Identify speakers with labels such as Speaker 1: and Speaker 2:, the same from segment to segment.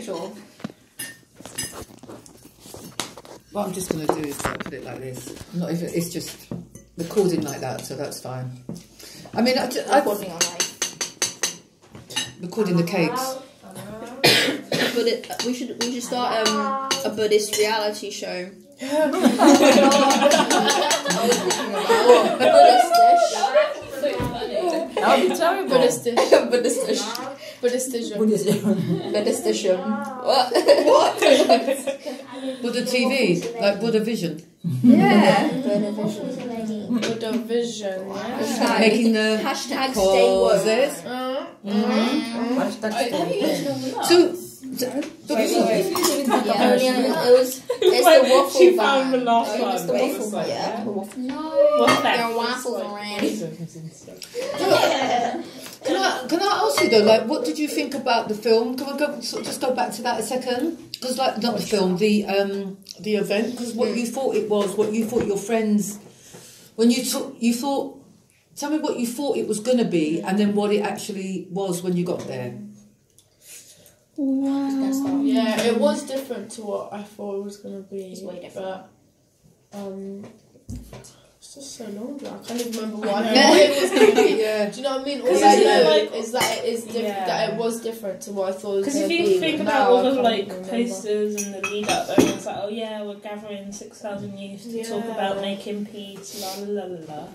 Speaker 1: Sure.
Speaker 2: What I'm just going to do is put it like this. Not even, it's just recording like that, so that's fine. I mean,
Speaker 3: Recording on live.
Speaker 2: recording the cakes.
Speaker 3: But we should start a Buddhist reality show. Buddhist dish.
Speaker 1: That would be terrible.
Speaker 3: Buddhist dish. Buddhist dish. Buddhist dish. Buddhist dish. What?
Speaker 2: Buddha TV, like Buddha Vision.
Speaker 3: Yeah. Buddha vision.
Speaker 1: Buddha Vision. Yeah.
Speaker 2: Making the
Speaker 3: Hashtag stay woke.
Speaker 2: causes. So,
Speaker 3: It's the waffle
Speaker 4: She
Speaker 3: van.
Speaker 4: found the last
Speaker 3: It's the
Speaker 4: one.
Speaker 3: waffle. Yeah. The waffle. No.
Speaker 4: What's that?
Speaker 3: There are waffles around.
Speaker 2: can I ask you though, like, what did you think about the film? Can we just go back to that a second? Because, like, not the film, the event. Because what you thought it was, what you thought your friends, when you thought, tell me what you thought it was going to be, and then what it actually was when you got there.
Speaker 3: Wow.
Speaker 1: Yeah, it was different to what I thought it was going to be.
Speaker 3: It's way different.
Speaker 1: But, it's just so long ago. I can't even remember what I thought it was going to be.
Speaker 2: Yeah.
Speaker 1: Do you know what I mean? All
Speaker 4: Because
Speaker 1: I
Speaker 4: isn't it
Speaker 1: know
Speaker 4: like-
Speaker 1: is that it is that it was different to what I thought it was
Speaker 4: Because
Speaker 1: going
Speaker 4: if
Speaker 1: to be.
Speaker 4: you think
Speaker 1: but
Speaker 4: about
Speaker 1: now
Speaker 4: all
Speaker 1: I
Speaker 4: the
Speaker 1: can't
Speaker 4: like
Speaker 1: remember.
Speaker 4: posters and the lead up, everyone's like, oh yeah, we're gathering 6,000 youth to talk
Speaker 1: Yeah.
Speaker 4: about making peace, la la la la.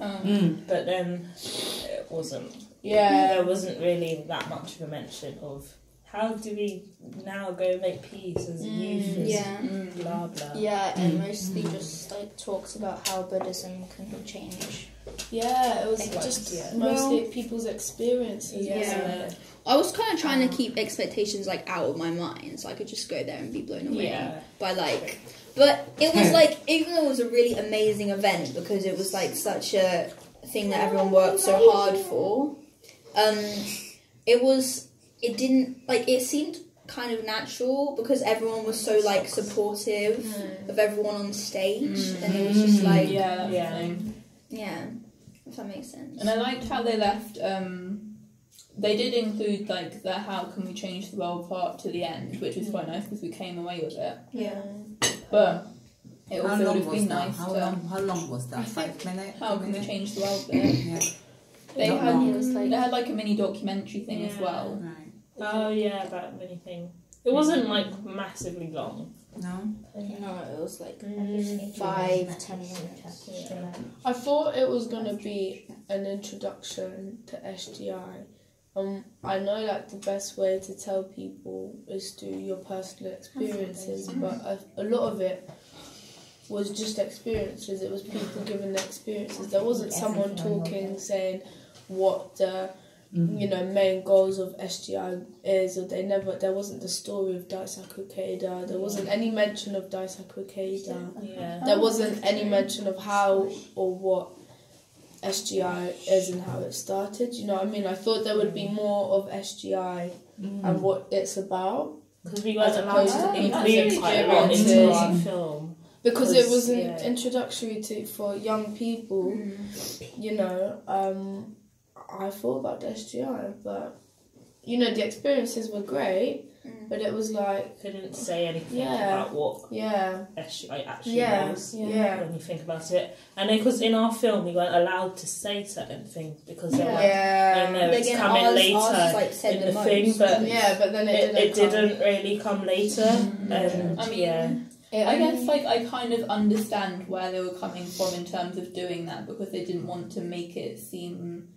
Speaker 4: But then it wasn't.
Speaker 1: Yeah.
Speaker 4: There wasn't really that much of a mention of how do we now go make peace as youth, as
Speaker 3: Yeah.
Speaker 4: blah blah.
Speaker 3: Yeah, and mostly just like talks about how Buddhism can change.
Speaker 1: Yeah, it was
Speaker 3: Like,
Speaker 1: just
Speaker 4: yeah.
Speaker 1: mostly people's experiences.
Speaker 4: Yeah.
Speaker 1: Wasn't it?
Speaker 5: I was kind of trying to keep expectations like out of my mind, so I could just go there and be blown away
Speaker 4: Yeah.
Speaker 5: by like. But it was like, even though it was a really amazing event because it was like such a thing that everyone worked so hard for, it didn't like it seemed kind of natural because everyone was so like supportive of everyone on stage, and it was just like
Speaker 1: Yeah, that's
Speaker 4: Yeah.
Speaker 1: the thing.
Speaker 5: yeah, if that makes sense.
Speaker 6: And I liked how they left. They did include like the "How can we change the world" part to the end, which was quite nice because we came away with it.
Speaker 3: Yeah.
Speaker 6: But it
Speaker 7: How
Speaker 6: also would
Speaker 7: long
Speaker 6: have
Speaker 7: was
Speaker 6: been
Speaker 7: that?
Speaker 6: nice
Speaker 7: How
Speaker 6: to.
Speaker 7: long was that? 5 minutes?
Speaker 6: How can we change the world? There,
Speaker 7: Yeah.
Speaker 6: they
Speaker 7: Not
Speaker 6: had
Speaker 7: long.
Speaker 3: It was like
Speaker 6: they had like a mini documentary thing as
Speaker 4: Yeah.
Speaker 6: well.
Speaker 7: Right.
Speaker 4: Oh yeah, that many thing. It wasn't like massively long.
Speaker 7: No?
Speaker 3: no, it was like
Speaker 1: Mm.
Speaker 3: 5-10 minutes.
Speaker 4: Yeah.
Speaker 1: I thought it was going to be an introduction to SGI. I know like the best way to tell people is through your personal experiences, but a lot of it was just experiences. It was people giving their experiences. There wasn't someone talking saying what the main goals of SGI is, or there wasn't the story of Daisaku Keida. There wasn't any mention of Daisaku Keida.
Speaker 4: Yeah.
Speaker 1: There wasn't any mention of how or what SGI is and how it started. You know what I mean? I thought there would be more of SGI and what it's about,
Speaker 4: Because we weren't
Speaker 1: As
Speaker 4: allowed
Speaker 1: opposed
Speaker 4: to
Speaker 1: to
Speaker 4: include quite a lot into
Speaker 1: experiences.
Speaker 4: our film.
Speaker 1: because it was an
Speaker 4: Yeah.
Speaker 1: introductory for young people. You know, I thought about the SGI, but the experiences were great, but it was like,
Speaker 4: They didn't say anything
Speaker 1: Yeah.
Speaker 4: about what
Speaker 1: yeah,
Speaker 4: SGI actually
Speaker 1: yeah,
Speaker 4: was
Speaker 1: yeah.
Speaker 4: when you think about it. And because in our film we weren't allowed to say certain things because they were like,
Speaker 1: Yeah.
Speaker 4: oh no, it's
Speaker 5: Again,
Speaker 4: coming
Speaker 5: ours
Speaker 4: later
Speaker 5: was, like, said
Speaker 4: in
Speaker 5: the
Speaker 4: the
Speaker 5: most.
Speaker 4: thing, but
Speaker 1: Yeah, but then it
Speaker 4: it
Speaker 1: didn't.
Speaker 4: didn't really come later. And
Speaker 6: I mean,
Speaker 4: yeah.
Speaker 6: I guess like I kind of understand where they were coming from in terms of doing that because they didn't want to make it seem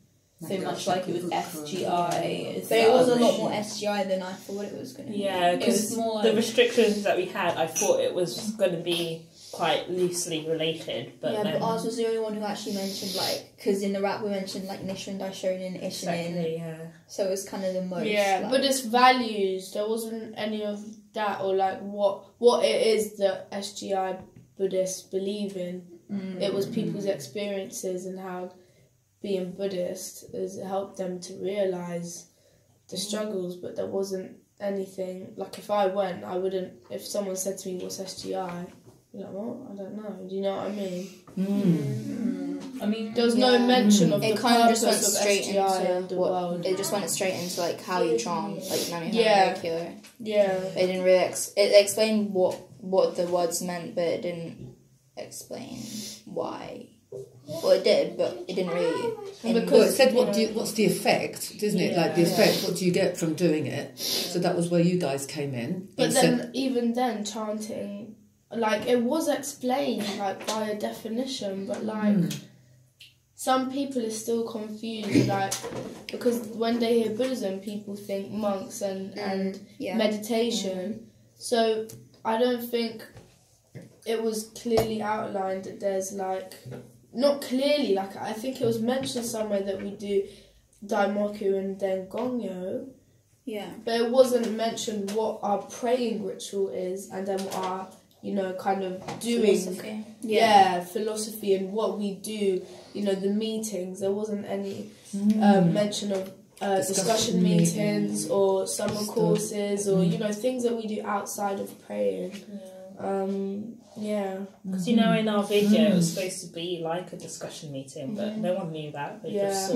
Speaker 6: so much like it was SGI. as
Speaker 5: But it was a
Speaker 6: such.
Speaker 5: lot more SGI than I thought it was going to be.
Speaker 4: Yeah,
Speaker 6: It was
Speaker 4: because
Speaker 6: more
Speaker 4: the
Speaker 6: like-
Speaker 4: restrictions that we had, I thought it was going to be quite loosely related. But
Speaker 5: yeah,
Speaker 4: then,
Speaker 5: but ours was the only one who actually mentioned like, because in the rap we mentioned like Nichiren Daishonin, Isshinin,
Speaker 4: exactly, yeah.
Speaker 5: so it was kind of the most.
Speaker 1: Yeah,
Speaker 5: like,
Speaker 1: but it's values. There wasn't any of that, or like what it is that SGI Buddhists believe in. It was people's experiences and how being Buddhist has helped them to realise the struggles, but there wasn't anything, like if I went, I wouldn't, if someone said to me, what's SGI? I'd be like, what? I don't know. Do you know what I mean?
Speaker 6: I mean,
Speaker 1: There was no mention of
Speaker 5: It
Speaker 1: the
Speaker 5: kind of just went
Speaker 1: purpose of
Speaker 5: straight
Speaker 1: SGI
Speaker 5: into
Speaker 1: and the
Speaker 5: what
Speaker 1: world.
Speaker 5: it just went straight into like how you charm, like Nami
Speaker 1: Yeah.
Speaker 5: Kyo.
Speaker 1: Yeah.
Speaker 5: It didn't really it explained what the words meant, but it didn't explain why. Well, it did, but it didn't really.
Speaker 2: Well, it said what's the effect, doesn't it? Like the effect, what do you get from doing it? So that was where you guys came in.
Speaker 1: But
Speaker 2: and
Speaker 1: then,
Speaker 2: said,
Speaker 1: even then, chanting, like, it was explained, like, by a definition, but, like, some people are still confused, like, because when they hear Buddhism, people think monks and meditation. So, I don't think it was clearly outlined that there's, like, not clearly, like, I think it was mentioned somewhere that we do Daimoku and then Gongyo.
Speaker 5: Yeah.
Speaker 1: But it wasn't mentioned what our praying ritual is and then what our, kind of doing.
Speaker 5: Philosophy.
Speaker 1: Philosophy and what we do, the meetings. There wasn't any mention of discussion meetings or summer courses or, things that we do outside of praying.
Speaker 4: Because in our video it was supposed to be like a discussion meeting, but no one knew that. They just saw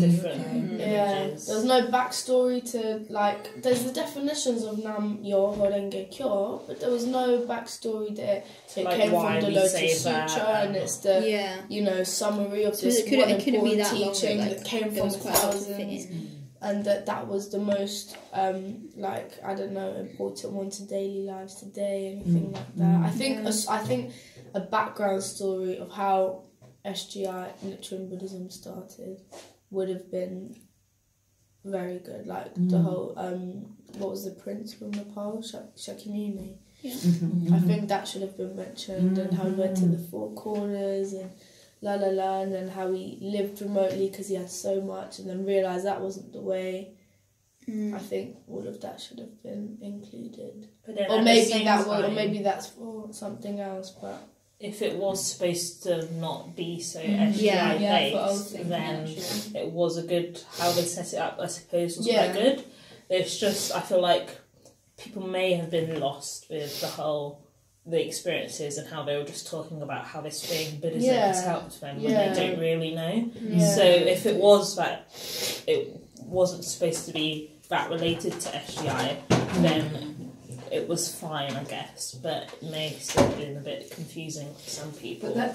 Speaker 4: different images.
Speaker 1: There was no backstory to, like, there's the definitions of Nam Myoho Renge Kyo, but there was no backstory that it
Speaker 4: like
Speaker 1: came
Speaker 4: why
Speaker 1: from the
Speaker 4: we
Speaker 1: Lotus
Speaker 4: say
Speaker 1: Sutra
Speaker 4: that,
Speaker 1: and it's the summary of
Speaker 5: So
Speaker 1: this
Speaker 5: it couldn't-
Speaker 1: one
Speaker 5: it couldn't be
Speaker 1: important
Speaker 5: that long,
Speaker 1: teaching
Speaker 5: like,
Speaker 1: that came
Speaker 5: it
Speaker 1: from
Speaker 5: was quite hard to fit
Speaker 1: thousands.
Speaker 5: in.
Speaker 1: And that was the most, important one to daily lives today, anything like that. I think a background story of how SGI, Nichiren Buddhism, started would have been very good. Like the whole, what was the prince from Nepal? Shakyamuni.
Speaker 5: Yeah.
Speaker 1: I think that should have been mentioned, and how he went to the four corners and and then how he lived remotely because he had so much, and then realised that wasn't the way. I think all of that should have been included, or maybe that's for something else. But
Speaker 4: if it was supposed to not be so SGI based, then it was a good, how they set it up, I suppose, was quite good. It's just, I feel like people may have been lost with the experiences and how they were just talking about how this thing Buddhism has helped them when they don't really know. So if it was that it wasn't supposed to be that related to SGI, then it was fine, I guess, but it may still have been a bit confusing for some people.
Speaker 2: But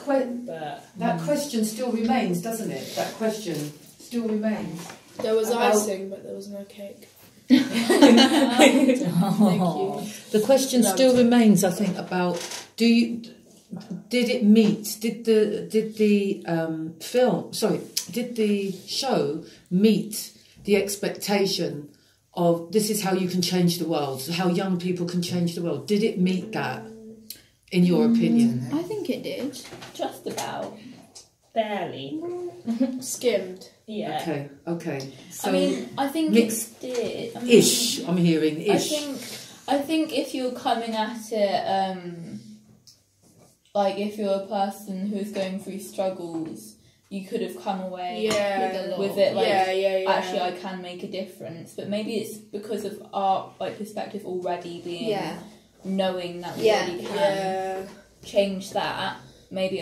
Speaker 2: that question still remains, doesn't it? That question still remains.
Speaker 1: There was icing, but there was no cake. Thank you.
Speaker 2: The question still remains, I think, about did the show meet the expectation of this is how you can change the world, how young people can change the world? Did it meet that, in your opinion?
Speaker 5: I think it did.
Speaker 6: Just about.
Speaker 4: Barely.
Speaker 1: Skimmed.
Speaker 4: Yeah.
Speaker 2: Okay. So
Speaker 6: I think
Speaker 2: mixed
Speaker 6: it did.
Speaker 2: ish. I'm hearing ish.
Speaker 6: I think if you're coming at it, like if you're a person who's going through struggles, you could have come away with it like, actually I can make a difference. But maybe it's because of our perspective already being knowing that we already can change that. Maybe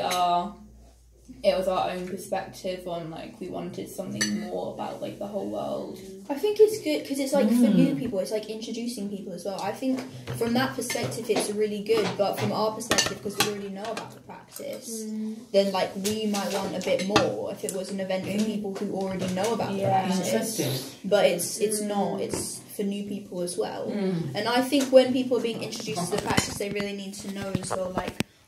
Speaker 6: it was our own perspective on we wanted something more about the whole world.
Speaker 5: I think it's good because it's for new people, it's introducing people as well. I think from that perspective it's really good, but from our perspective, because we already know about the practice, then we might want a bit more if it was an event for people who already know about the practice.
Speaker 2: Interesting.
Speaker 5: But it's not, it's for new people as well. And I think when people are being introduced to the practice, they really need to know as well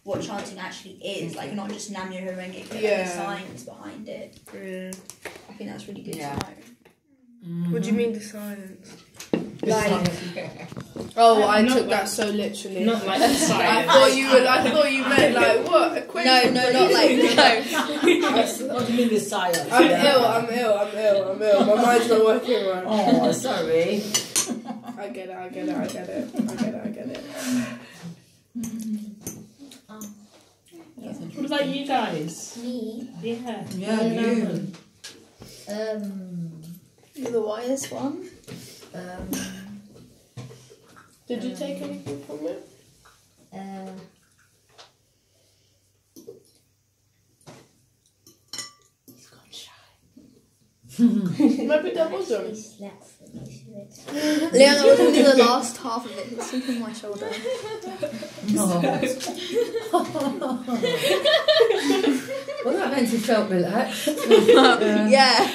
Speaker 5: what chanting actually is, not just Nam-myoho Renge Kyo, the science behind it. I think that's really good to know.
Speaker 1: What do you mean the science?
Speaker 5: Oh,
Speaker 1: I took that so literally.
Speaker 4: Not like the science.
Speaker 1: I thought you meant what? Equation?
Speaker 5: No, not no.
Speaker 7: What do you mean the science?
Speaker 1: I'm ill. My mind's not working right.
Speaker 7: Oh, sorry.
Speaker 1: I get it.
Speaker 4: What about you guys?
Speaker 3: Me?
Speaker 4: Yeah.
Speaker 2: Yeah, you.
Speaker 5: You're the wisest one.
Speaker 1: Did you take anything from it? Maybe that wasn't.
Speaker 5: Leon, that was only the last half of it. He was sleeping on my shoulder.
Speaker 2: Well, that meant you felt relaxed.
Speaker 5: Yeah.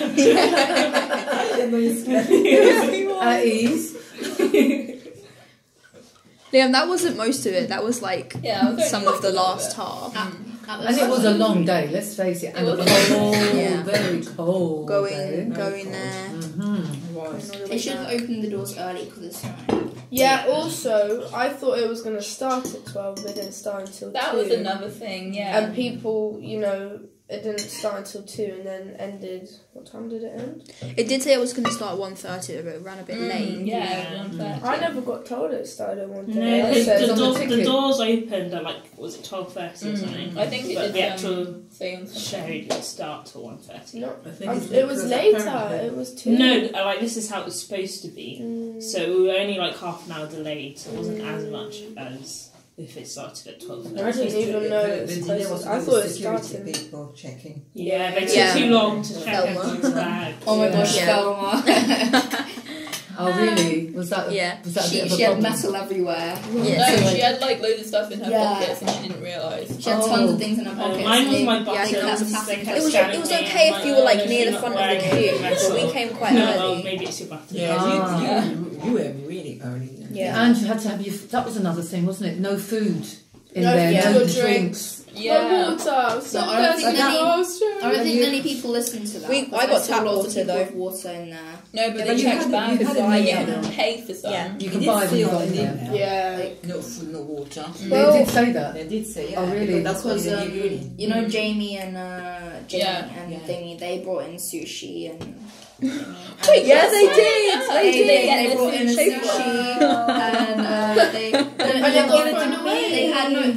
Speaker 2: At ease.
Speaker 5: Liam, that wasn't most of it. That was like some of the last half.
Speaker 2: And it was a long day, let's face it. And a cold, very cold
Speaker 5: Going there.
Speaker 3: They should have opened the doors early because it's snowing.
Speaker 1: Yeah, also, I thought it was going to start at 12, but it didn't start until 2.
Speaker 6: That was another thing, yeah.
Speaker 1: And people, you know, it didn't start until 2 and then ended... What time did it end?
Speaker 5: It did say it was going to start at 1:30, but it ran a bit late.
Speaker 6: Yeah, 1:30.
Speaker 1: I never got told it started at 1:30.
Speaker 4: No,
Speaker 1: No,
Speaker 4: the doors opened at like, was it 12:30 or something?
Speaker 6: I think it
Speaker 4: but
Speaker 6: did
Speaker 4: the actual
Speaker 6: say on
Speaker 4: show didn't start till 1:30.
Speaker 1: No,
Speaker 7: I think it's
Speaker 1: it was
Speaker 7: because
Speaker 1: later.
Speaker 7: apparently-
Speaker 1: It was 2.
Speaker 4: No, like this is how it was supposed to be. So we were only like half an hour delayed, so it wasn't as much as if it started at 12:30.
Speaker 1: I didn't even know it was supposed to. I thought it started.
Speaker 7: People checking.
Speaker 4: Yeah, they took too long to check everyone's bag.
Speaker 3: Oh my gosh,
Speaker 5: Yeah.
Speaker 3: Thelma.
Speaker 2: Oh, really? Was that,
Speaker 5: Yeah.
Speaker 2: was that a bit of a
Speaker 3: She had
Speaker 2: problem?
Speaker 3: metal everywhere.
Speaker 5: Yeah.
Speaker 6: No, she had like loads of stuff in her pockets and she didn't realise.
Speaker 3: She had tons of things in her pockets.
Speaker 4: Mine was my
Speaker 5: Yeah, I
Speaker 4: buttons.
Speaker 5: think that's
Speaker 4: they kept
Speaker 5: It was
Speaker 4: scanning me,
Speaker 5: okay
Speaker 4: and
Speaker 5: if
Speaker 4: I'm
Speaker 5: you
Speaker 4: like,
Speaker 5: were like
Speaker 4: oh,
Speaker 5: near
Speaker 4: you're
Speaker 5: the
Speaker 4: not
Speaker 5: front of the
Speaker 4: wearing
Speaker 5: queue,
Speaker 4: any
Speaker 5: but
Speaker 4: metal.
Speaker 5: we came quite
Speaker 4: No,
Speaker 5: early.
Speaker 4: well, maybe it's your buttons.
Speaker 7: Yeah, you were really early.
Speaker 5: Yeah.
Speaker 2: And you had to have your... That was another thing, wasn't it? No food in
Speaker 1: No
Speaker 2: there,
Speaker 1: food
Speaker 2: no
Speaker 1: or
Speaker 2: drinks.
Speaker 6: Yeah.
Speaker 1: My water. So
Speaker 3: I don't think
Speaker 1: thirsty.
Speaker 3: many-
Speaker 1: Oh, sure.
Speaker 3: I don't think many people listen to that.
Speaker 5: I
Speaker 3: because
Speaker 5: got
Speaker 3: saw
Speaker 5: tap
Speaker 3: lots of
Speaker 5: water,
Speaker 3: people
Speaker 5: though.
Speaker 3: with water in there.
Speaker 6: No, but
Speaker 7: Yeah,
Speaker 6: they
Speaker 7: but you
Speaker 6: checked
Speaker 7: had
Speaker 6: bags
Speaker 7: it
Speaker 6: so
Speaker 7: in
Speaker 6: I
Speaker 7: the
Speaker 6: can
Speaker 7: email.
Speaker 6: pay for some.
Speaker 5: Yeah.
Speaker 2: You
Speaker 7: It
Speaker 2: can
Speaker 7: did
Speaker 2: buy
Speaker 7: say
Speaker 2: them
Speaker 7: on
Speaker 2: got
Speaker 7: the
Speaker 2: in there.
Speaker 7: email,
Speaker 1: Yeah.
Speaker 7: like, no food, no water.
Speaker 2: They did say that.
Speaker 7: They did say, yeah.
Speaker 2: Oh, really?
Speaker 7: That's what
Speaker 3: Because
Speaker 7: they really.
Speaker 3: you know Jamie and
Speaker 6: Yeah.
Speaker 3: Thingy, they brought in sushi and.
Speaker 5: Yeah, they did.
Speaker 3: They brought in a sushi and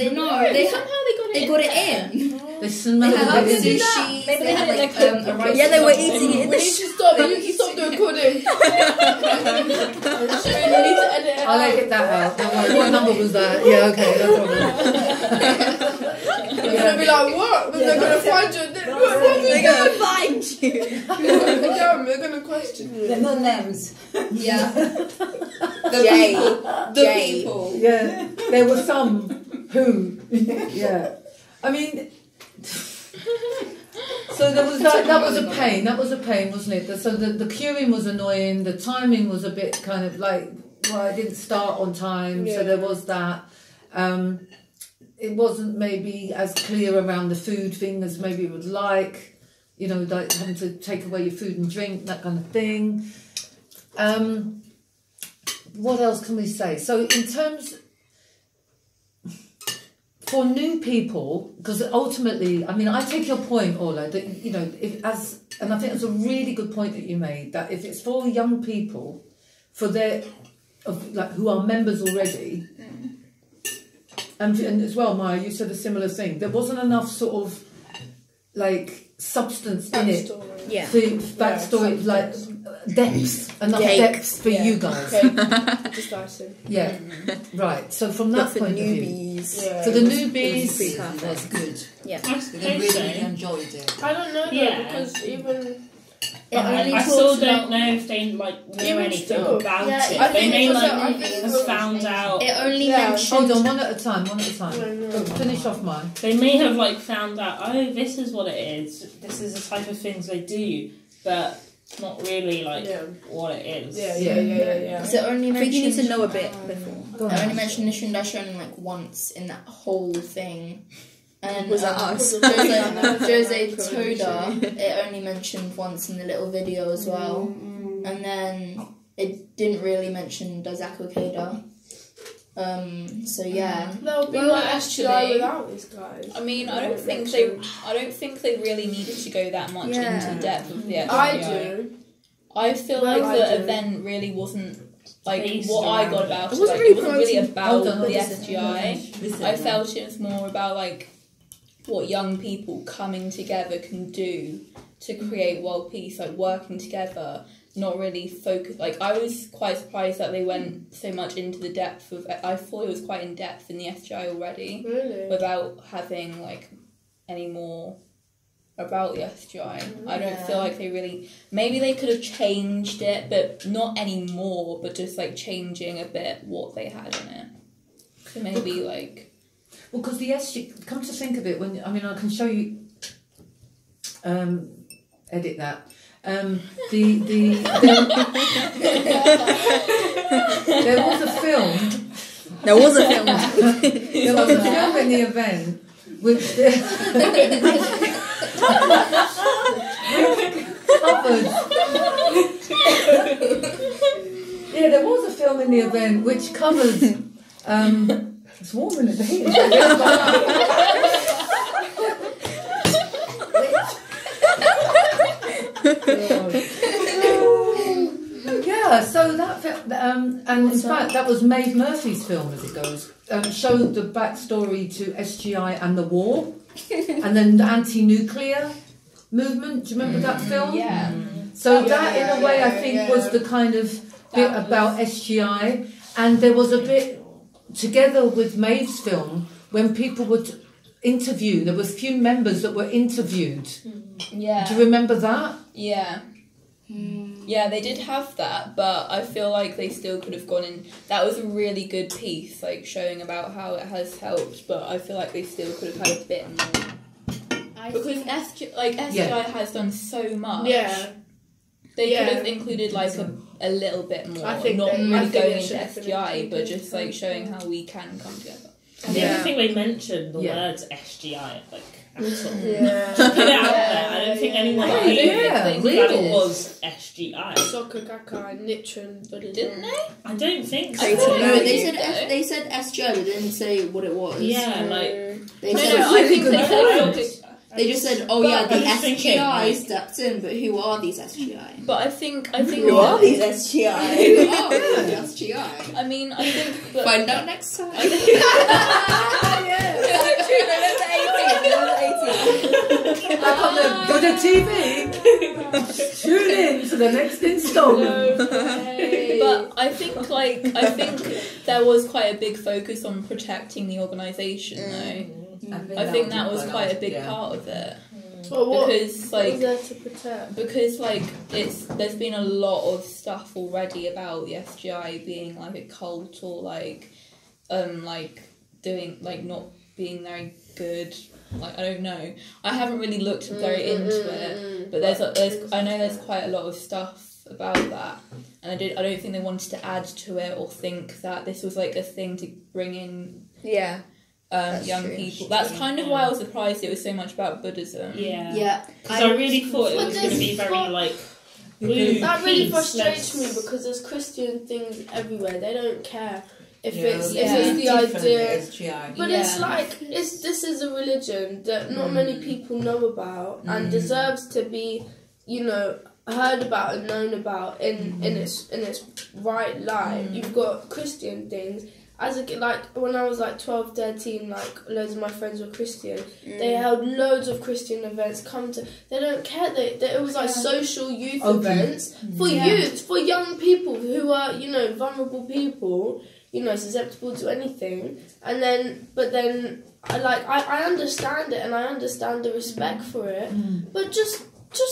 Speaker 3: they got it in.
Speaker 2: They smelled
Speaker 3: They
Speaker 2: it
Speaker 3: had
Speaker 2: in.
Speaker 3: sushi.
Speaker 6: Maybe
Speaker 3: They had
Speaker 6: they
Speaker 3: like
Speaker 6: did
Speaker 3: a rice.
Speaker 5: Yeah, they were eating it in
Speaker 1: We
Speaker 5: the
Speaker 1: need to stop. You need to stop the recording. We need to edit it
Speaker 2: I'll
Speaker 1: out.
Speaker 2: edit that out. Don't worry. What number was that? Yeah, okay, no problem.
Speaker 1: They're gonna be like, what? They're gonna find you. They're
Speaker 5: gonna find you.
Speaker 1: They're gonna question you.
Speaker 7: They're not names.
Speaker 3: Yeah.
Speaker 5: Jay.
Speaker 3: The people.
Speaker 2: Yeah, there were some who, yeah. I mean, so there was that was a pain. That was a pain, wasn't it? So the queuing was annoying. The timing was a bit kind of like, well, I didn't start on time, so there was that. It wasn't maybe as clear around the food thing as maybe you would like. You know, like having to take away your food and drink, that kind of thing. What else can we say? So in terms, for new people, because ultimately, I mean, I take your point, Ola, that, you know, and I think it's a really good point that you made, that if it's for young people, for who are members already, and as well, Maya, you said a similar thing, there wasn't enough sort of, like, substance in it.
Speaker 5: Yeah.
Speaker 2: Backstory, like depth, enough depth for you guys.
Speaker 1: Just icing.
Speaker 2: Yeah, right. So from that
Speaker 5: For
Speaker 2: point of view,
Speaker 5: newbies.
Speaker 2: for the newbies,
Speaker 7: That's good.
Speaker 5: Yeah.
Speaker 4: I
Speaker 7: They
Speaker 4: suppose
Speaker 7: really
Speaker 4: so.
Speaker 7: enjoyed it.
Speaker 1: I don't know though,
Speaker 4: Yeah.
Speaker 1: because even
Speaker 4: I still don't know if they like know
Speaker 1: Even
Speaker 4: anything
Speaker 1: still.
Speaker 4: about
Speaker 3: Yeah,
Speaker 4: it.
Speaker 1: I
Speaker 4: They
Speaker 1: think
Speaker 4: may
Speaker 1: it was
Speaker 4: like
Speaker 1: I think it
Speaker 4: have
Speaker 1: was-
Speaker 4: found out.
Speaker 3: It only
Speaker 1: Yeah.
Speaker 3: mentioned.
Speaker 2: hold on, one at a time. Go, finish off mine.
Speaker 4: They may have like found out. Oh, this is what it is. This is the type of things they do, but not really like what it is.
Speaker 1: yeah.
Speaker 3: Because it only
Speaker 5: I think you need to
Speaker 3: mentioned.
Speaker 5: know a bit before.
Speaker 2: Go
Speaker 3: I only
Speaker 2: on.
Speaker 3: mentioned Nishundashan like once in that whole thing. And
Speaker 5: Was that us?
Speaker 3: Jose Toda, it only mentioned once in the little video as well. And then it didn't really mention Daisaku Keida. So yeah.
Speaker 1: They'll be
Speaker 6: Well,
Speaker 1: like
Speaker 6: actually-
Speaker 1: SGI without these guys.
Speaker 6: I mean, I don't think they really needed to go that much into the depth of the SGI.
Speaker 1: I do.
Speaker 6: I feel
Speaker 1: Well,
Speaker 6: like
Speaker 1: I
Speaker 6: the
Speaker 1: do.
Speaker 6: event really wasn't like
Speaker 4: Based
Speaker 6: what I got
Speaker 4: around
Speaker 6: about
Speaker 5: it.
Speaker 6: it.
Speaker 5: It wasn't
Speaker 6: Like,
Speaker 5: really
Speaker 6: it wasn't really
Speaker 5: promoting-
Speaker 6: about
Speaker 2: Hold on,
Speaker 6: the
Speaker 2: listen.
Speaker 6: SGI. I felt it was more about like what young people coming together can do to create world peace, like working together, not really focus. Like I was quite surprised that they went so much into the depth of. I thought it was quite in depth in the SGI already,
Speaker 1: Really?
Speaker 6: without having like any more about the SGI. I don't feel like they really... Maybe they could have changed it, but not anymore, but just, like, changing a bit what they had in it. So maybe, like...
Speaker 2: Well, because the SGI... Come to think of it, when I can show you... edit that. There was a film...
Speaker 5: There was a film.
Speaker 2: There was a film in the event which covered. Yeah, there was a film in the event which covers. It's warm in it. Yeah, so that film, and in fact that was Maeve Murphy's film as it goes, showed the backstory to SGI and the war, and then the anti-nuclear movement. Do you remember that film?
Speaker 6: Yeah.
Speaker 2: So that in a way I think was the kind of bit about SGI, and there was a bit together with Maeve's film when people would interview, there were a few members that were interviewed.
Speaker 6: Yeah.
Speaker 2: Do you remember that?
Speaker 6: Yeah. Yeah, they did have that, but I feel like they still could have gone in. That was a really good piece, like showing about how it has helped, but I feel like they still could have had a bit more. Because SGI has done so much.
Speaker 1: Yeah.
Speaker 6: They could have included like a little bit more. I think not really going into SGI, but just like showing how we can come together.
Speaker 4: I don't think they mentioned the words SGI like at all.
Speaker 1: Yeah.
Speaker 4: Just put it out there. I don't think anyone that it was SGI.
Speaker 1: Soka Gakkai, Nichiren, but
Speaker 6: didn't they?
Speaker 4: I don't think so.
Speaker 5: No, they said SGI, but they didn't say what it was.
Speaker 4: Yeah, like
Speaker 5: they said.
Speaker 6: I think they said.
Speaker 5: They just said, "Oh yeah, the SGI stepped in," but who are these SGI?
Speaker 6: But I think
Speaker 5: who are these SGI? Who are these SGI?
Speaker 6: I mean, I think
Speaker 5: find out next time.
Speaker 2: For the TV, tune in to the next installment.
Speaker 6: But I think there was quite a big focus on protecting the organisation, though. I think that was quite a big part of it. Because
Speaker 1: what was there to protect?
Speaker 6: Because there's been a lot of stuff already about the SGI being like a cult or like doing like not being very good. Like I don't know. I haven't really looked very into it, but I know there's quite a lot of stuff about that, and I don't think they wanted to add to it or think that this was like a thing to bring in.
Speaker 5: Yeah.
Speaker 6: Young people. That's kind of why I was surprised it was so much about Buddhism.
Speaker 5: Yeah.
Speaker 4: Because I really thought it was going to be very like.
Speaker 1: That really frustrates me because there's Christian things everywhere. They don't care if it's the idea. But it's like this is a religion that not many people know about and deserves to be, heard about and known about in its right light. You've got Christian things. When I was 12, 13, loads of my friends were Christian. They held loads of Christian events. They don't care. It was social youth events for youth, for young people who are vulnerable people, susceptible to anything. And then, I understand it and I understand the respect for it, but just do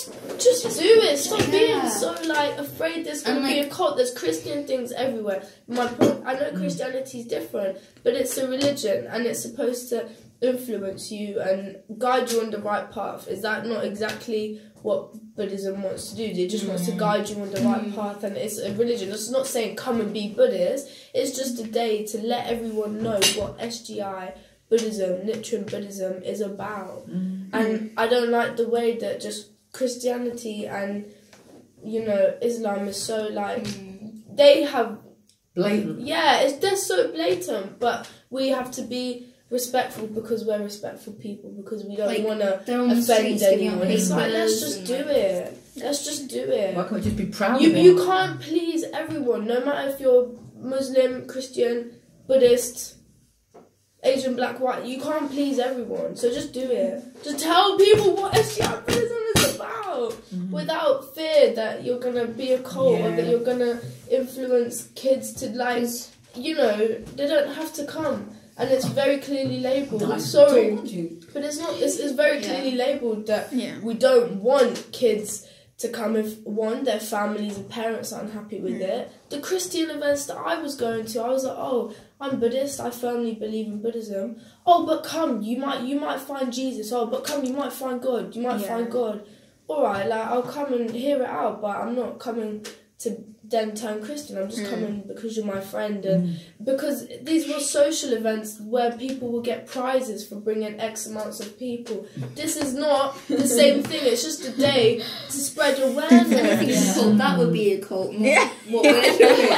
Speaker 1: it. Stop being so afraid there's going to be a cult. There's Christian things everywhere. My point, I know Christianity is different, but it's a religion and it's supposed to influence you and guide you on the right path. Is that not exactly what Buddhism wants to do? It just wants to guide you on the right path, and it's a religion. It's not saying come and be Buddhist. It's just a day to let everyone know what SGI Buddhism, Nichiren Buddhism is about. And I don't like the way that just Christianity and Islam is so they have
Speaker 2: blatant.
Speaker 1: Yeah, they're so blatant, but we have to be respectful because we're respectful people, because we don't want to offend anyone. It's let's just do it. Let's just do it.
Speaker 2: Why can't we just be proud of it?
Speaker 1: You can't please everyone, no matter if you're Muslim, Christian, Buddhist, Asian, black, white. You can't please everyone, so just do it. Just tell people what SGI Buddhism is about, without fear that you're gonna be a cult or that you're gonna influence kids to they don't have to come. and it's very clearly labelled. Sorry, but it's not. It's very clearly labelled that we don't want kids to come if their families and parents aren't happy with it. The Christian events that I was going to, I was like, oh, I'm Buddhist, I firmly believe in Buddhism. Oh, but come, you might find Jesus. Oh, but come, you might find God. You might find God. All right, like I'll come and hear it out, but I'm not coming to then turn Christian. I'm just coming because you're my friend, and because these were social events where people will get prizes for bringing X amounts of people. This is not the same thing. It's just a day to spread awareness.
Speaker 3: That would be a cult. What we're doing.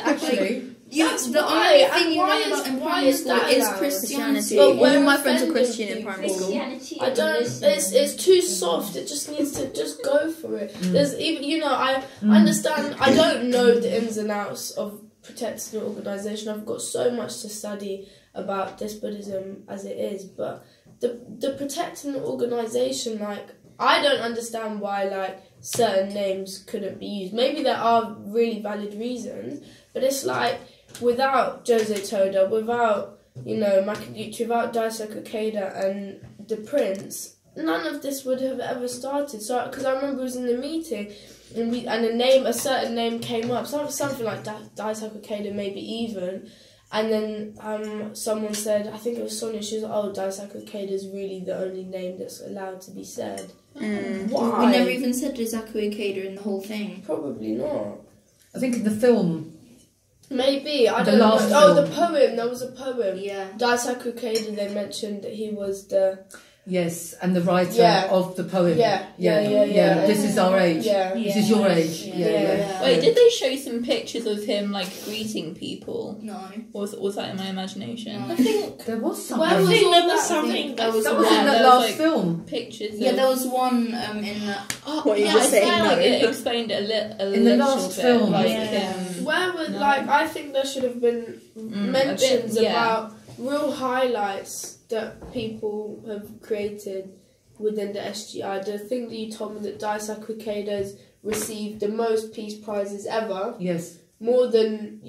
Speaker 2: Actually.
Speaker 3: The only thing you know about in primary school is Christianity.
Speaker 5: All my friends are Christian in primary school.
Speaker 1: I don't. It's too soft. It just needs to just go for it. There's even I understand. I don't know the ins and outs of protecting an organisation. I've got so much to study about this Buddhism as it is, but the protecting an organisation, like I don't understand why certain names couldn't be used. Maybe there are really valid reasons, but it's like, without Jose Toda, without Makaguchi, without Daisaku Keida and the Prince, none of this would have ever started. So, because I remember it was in the meeting, and a certain name came up, something like Daisaku Keida, maybe even, and then someone said, I think it was Sonia, she was like, oh, Daisaku Keida is really the only name that's allowed to be said. Why?
Speaker 3: We never even said Daisaku Keida in the whole thing.
Speaker 1: Probably not.
Speaker 2: I think in the film.
Speaker 1: Maybe, I don't know.
Speaker 2: Film.
Speaker 1: The poem, there was a poem.
Speaker 3: Yeah.
Speaker 1: Daisaku Keida, they mentioned that he was the...
Speaker 2: Yes, and the writer of the poem.
Speaker 1: Yeah.
Speaker 2: This is our age. This is your age.
Speaker 6: Wait, did they show some pictures of him greeting people?
Speaker 3: No.
Speaker 6: Or was that in my imagination?
Speaker 1: I think
Speaker 2: there was something.
Speaker 1: Where was
Speaker 4: I think there was
Speaker 1: that?
Speaker 4: something.
Speaker 2: That was in that last film.
Speaker 6: Pictures.
Speaker 3: Yeah, there was one in the.
Speaker 5: What you just saying?
Speaker 6: No. It explained it a little
Speaker 2: in the last
Speaker 6: bit,
Speaker 2: film.
Speaker 1: Where would I think there should have been mentions about real highlights that people have created within the SGI. The thing that you told me that Daisaku Keida's received the most peace prizes ever.
Speaker 2: Yes.
Speaker 1: More than,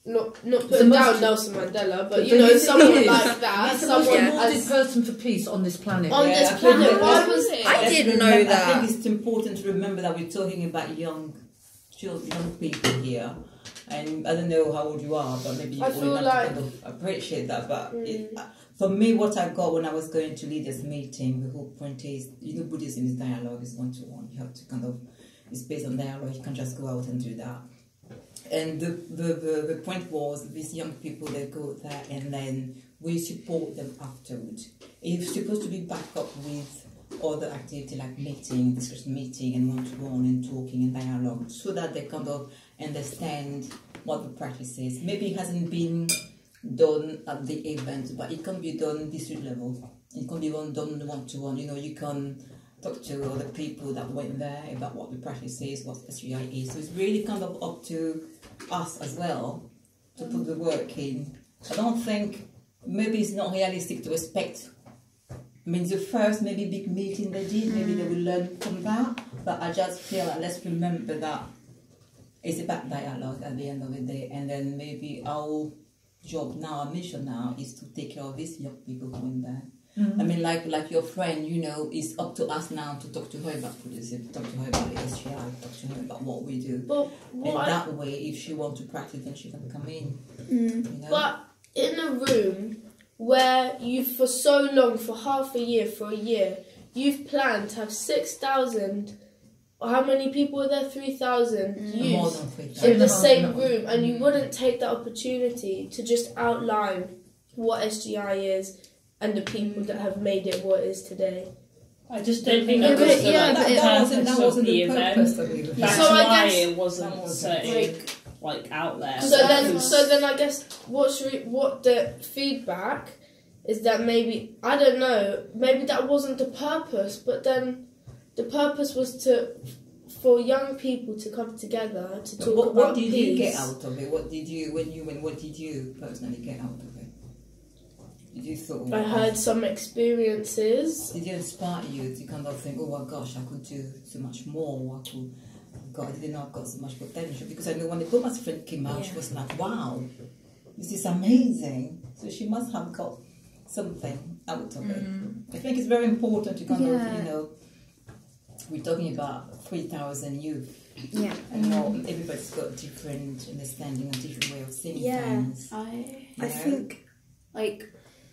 Speaker 1: not putting down Nelson Mandela, but someone like that.
Speaker 2: He's the most rewarded person for peace on this planet.
Speaker 1: On this planet, why was it?
Speaker 5: I didn't know that.
Speaker 7: I think it's important to remember that we're talking about young people here. And I don't know how old you are, but maybe you will not kind of appreciate that. But for me, what I got when I was going to lead this meeting, the whole point is, Buddhism is dialogue, it's one-to-one. You have to it's based on dialogue. You can't just go out and do that. And the point was, these young people, they go there and then we support them afterwards. It's supposed to be backed up with other activity like discussion meeting and one-to-one and talking and dialogue, so that they kind of understand what the practice is. Maybe it hasn't been done at the event, but it can be done district level. It can be done one-to-one. You can talk to other people that went there about what the practice is, what SGI is. So it's really kind of up to us as well to put the work in. I don't think, maybe it's not realistic to expect. The first maybe big meeting they did, maybe they will learn from that. But I just feel like let's remember that it's about dialogue at the end of the day, and then maybe our job now, our mission now, is to take care of these young people going there. Like your friend, it's up to us now to talk to her about Buddhism, talk to her about the SGI, talk to her about what we do. That way, if she wants to practice, then she can come in.
Speaker 1: But in a room where you've for so long, for half a year, for a year, you've planned to have 6,000, how many people were there? 3,000 youths in the same room, and you wouldn't take that opportunity to just outline what SGI is and the people that have made it what it is today.
Speaker 4: I just don't think that was
Speaker 7: that wasn't the purpose of the event.
Speaker 4: That's why it wasn't so out there.
Speaker 1: So then I guess what the feedback is that maybe, I don't know, maybe that wasn't the purpose, but then the purpose was for young people to come together to talk about
Speaker 7: what did
Speaker 1: peace.
Speaker 7: You get out of it? What did you what did you personally get out of it? Did you thought?
Speaker 1: I heard some experiences.
Speaker 7: Did it inspire you to kind of think, oh my gosh, I could do so much more? I didn't know I've got so much potential, because I know when the Thomas friend came out, she was like, wow. this is amazing. So she must have got something out of it. I think it's very important to kind of, we're talking about 3,000 youth.
Speaker 5: Yeah.
Speaker 7: I know everybody's got different understanding and different way of seeing things.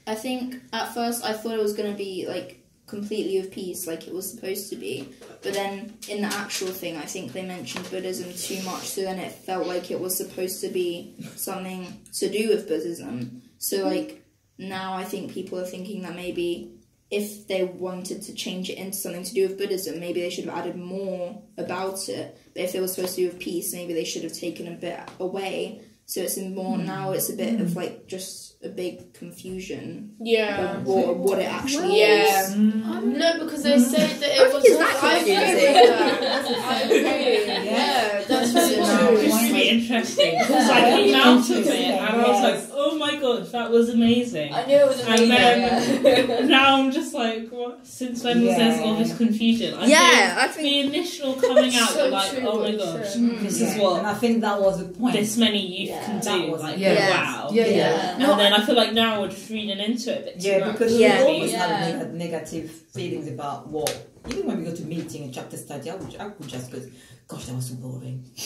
Speaker 3: I think at first I thought it was going to be like completely of peace, like it was supposed to be. But then in the actual thing, I think they mentioned Buddhism too much, so then it felt like it was supposed to be something to do with Buddhism. So like now I think people are thinking that maybe if they wanted to change it into something to do with Buddhism, maybe they should have added more about it. But if it was supposed to do with peace, maybe they should have taken a bit away. So it's more now. It's a bit of like just a big confusion.
Speaker 1: Yeah.
Speaker 3: Of what it actually is.
Speaker 1: No, because they said that it was. I agree. Yeah, that's very true.
Speaker 4: It's really interesting because I came out of it and I was like, oh my god, that was amazing.
Speaker 6: I knew it was amazing.
Speaker 4: And then now I'm just like, what? Since when was there all this confusion? I think the initial coming out,
Speaker 1: so
Speaker 4: you're like, oh my gosh, this is what.
Speaker 7: And I think that was the point.
Speaker 4: This many youth can do. Like, wow.
Speaker 2: Yeah.
Speaker 4: And then I feel like now we're just reading into it a bit too much.
Speaker 7: Because we always have negative feelings about what. Even when we go to meeting and chapter study, I would just go, gosh, that was so boring. I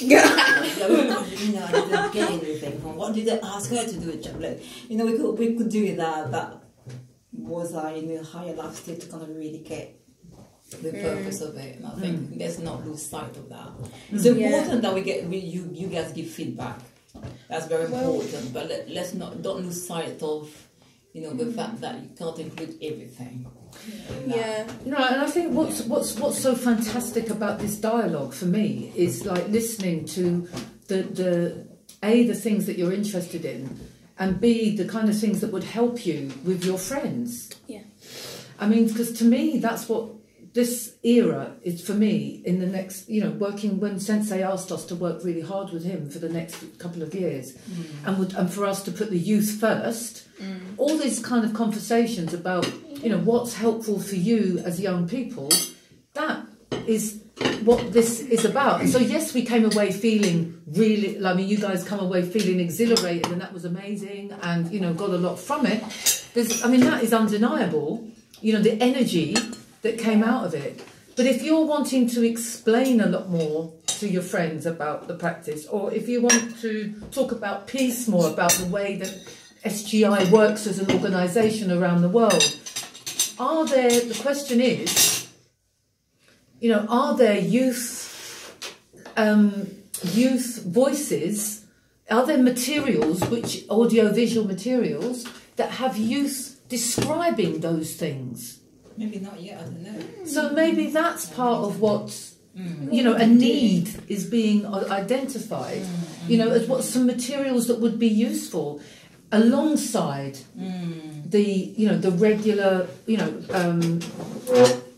Speaker 7: didn't get anything from what did they ask her to do a chapter? We could do that. That was in a higher life state to kind of really get the purpose of it. And I think let's not lose sight of that. It's important that you guys give feedback. That's very important. But don't lose sight of the fact that you can't include everything.
Speaker 2: And I think what's so fantastic about this dialogue for me is like listening to the things that you're interested in, and B, the kind of things that would help you with your friends.
Speaker 3: Yeah.
Speaker 2: I mean, because to me that's what this era is for me in the next, working when Sensei asked us to work really hard with him for the next couple of years and for us to put the youth first, all these kind of conversations about, what's helpful for you as young people, that is what this is about. And so yes, we came away feeling really, you guys come away feeling exhilarated and that was amazing and, got a lot from it. That is undeniable, the energy that came out of it. But if you're wanting to explain a lot more to your friends about the practice, or if you want to talk about peace more, about the way that SGI works as an organisation around the world, the question is, are there youth voices, are there materials, audio-visual materials, that have youth describing those things?
Speaker 7: Maybe not yet, I don't know.
Speaker 2: So maybe that's part of what, a need is being identified, as what some materials that would be useful alongside the regular,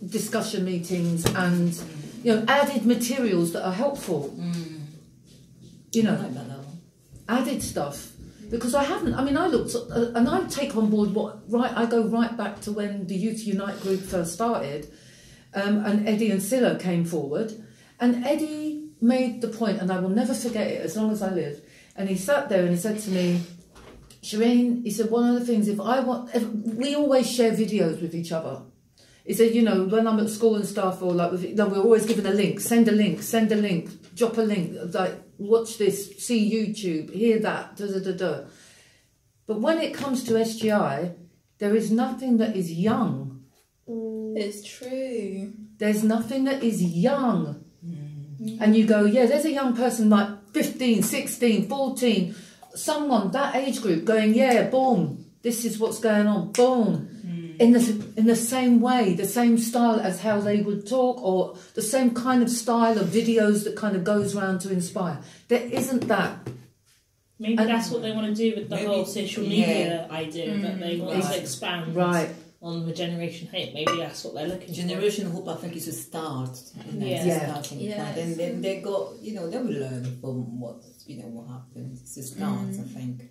Speaker 2: discussion meetings and, added materials that are helpful, added stuff. Because I looked, and I take on board I go right back to when the Youth Unite group first started, and Eddie and Silla came forward, and Eddie made the point, and I will never forget it as long as I live, and he sat there and he said to me, Shireen, he said, one of the things, we always share videos with each other. He said, when I'm at school and stuff, or we're always given a link, send a link, drop a link, like, watch this, see YouTube, hear that, da-da-da-da. But when it comes to SGI, there is nothing that is young.
Speaker 6: It's true.
Speaker 2: There's nothing that is young. And you go, there's a young person like 15, 16, 14, someone, that age group, going, boom, this is what's going on, boom. In the same way, the same style as how they would talk, or the same kind of style of videos that kind of goes around to inspire. There isn't that.
Speaker 4: Maybe that's what they want to do with the whole social media idea, that they want to expand on the Generation Hope. Maybe that's what they're looking for.
Speaker 7: Generation Hope, I think, is a start. Starting point. And then they got, they will learn from what happens. It's a start, I think.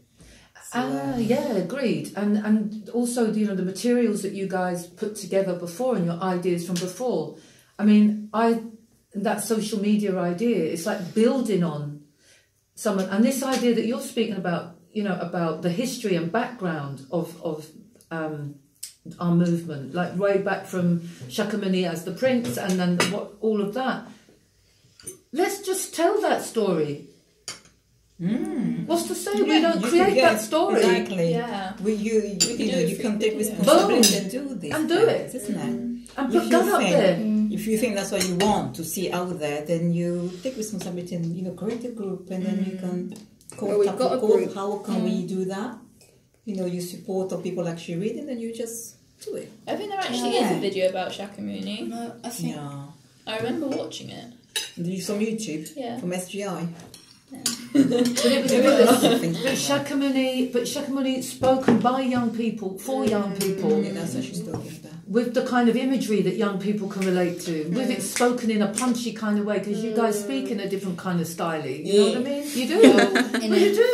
Speaker 2: Agreed. And also, the materials that you guys put together before and your ideas from before. That social media idea, it's like building on someone. And this idea that you're speaking about, you know, about the history and background of our movement, like way back from Shakyamuni as the prince, and then what all of that. Let's just tell that story. What's to say we don't create that story?
Speaker 7: Exactly.
Speaker 6: Yeah.
Speaker 7: You can take responsibility and do this.
Speaker 2: And do it,
Speaker 7: isn't it?
Speaker 2: And put God up there.
Speaker 7: If you think that's what you want to see out there, then you take responsibility and, you know, create a group, and then you can
Speaker 3: got a group.
Speaker 7: How can we do that? You know, you support of people like Shireen, and then you just do it.
Speaker 6: I think there actually is a video about Shakyamuni.
Speaker 3: No, I think.
Speaker 7: Yeah.
Speaker 6: I remember watching it.
Speaker 7: From YouTube?
Speaker 6: Yeah.
Speaker 7: From SGI?
Speaker 2: But Shakyamuni spoken by young people, for young people.
Speaker 7: Yeah, that's what she's talking about.
Speaker 2: With the kind of imagery that young people can relate to, with it spoken in a punchy kind of way, because you guys speak in a different kind of style. You know what I mean? You do. You do.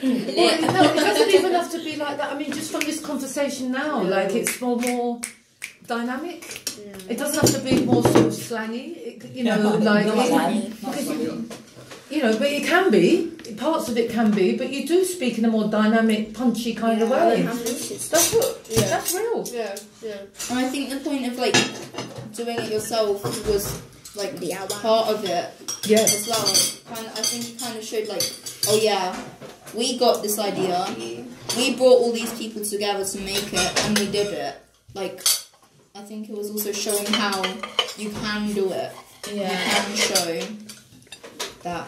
Speaker 2: It doesn't even have to be like that. I mean, just from this conversation now, like it's more dynamic. It doesn't have to be more sort of slangy. You know, you know, but it can be. Parts of it can be, but you do speak in a more dynamic, punchy kind of way. That's real.
Speaker 1: Yeah.
Speaker 3: And I think the point of like doing it yourself was like part of it as well. I think it kind of showed like, oh yeah, we got this idea, we brought all these people together to make it, and we did it. Like, I think it was also showing how you can do it. Yeah. You can show that.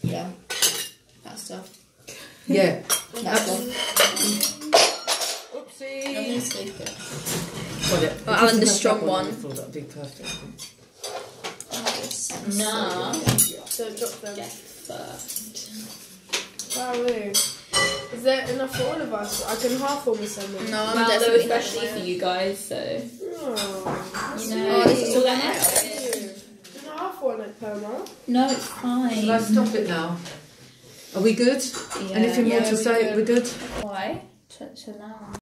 Speaker 3: Yeah. That stuff.
Speaker 2: Yeah.
Speaker 3: That stuff.
Speaker 2: Oopsie.
Speaker 5: I'm the strong one.
Speaker 2: I thought that'd be perfect.
Speaker 6: Nah.
Speaker 1: So drop them.
Speaker 6: Get first.
Speaker 1: Wow, really? Is there enough for all of us? I can half almost something.
Speaker 6: No, I'm definitely especially for you guys, so.
Speaker 1: Oh,
Speaker 6: you know, this is all that matters.
Speaker 1: Can I half one it, Perma?
Speaker 6: No, it's fine.
Speaker 2: Shall I stop it now? Are we good?
Speaker 6: Yeah.
Speaker 2: Anything more to say? We're good?
Speaker 6: Why? To now.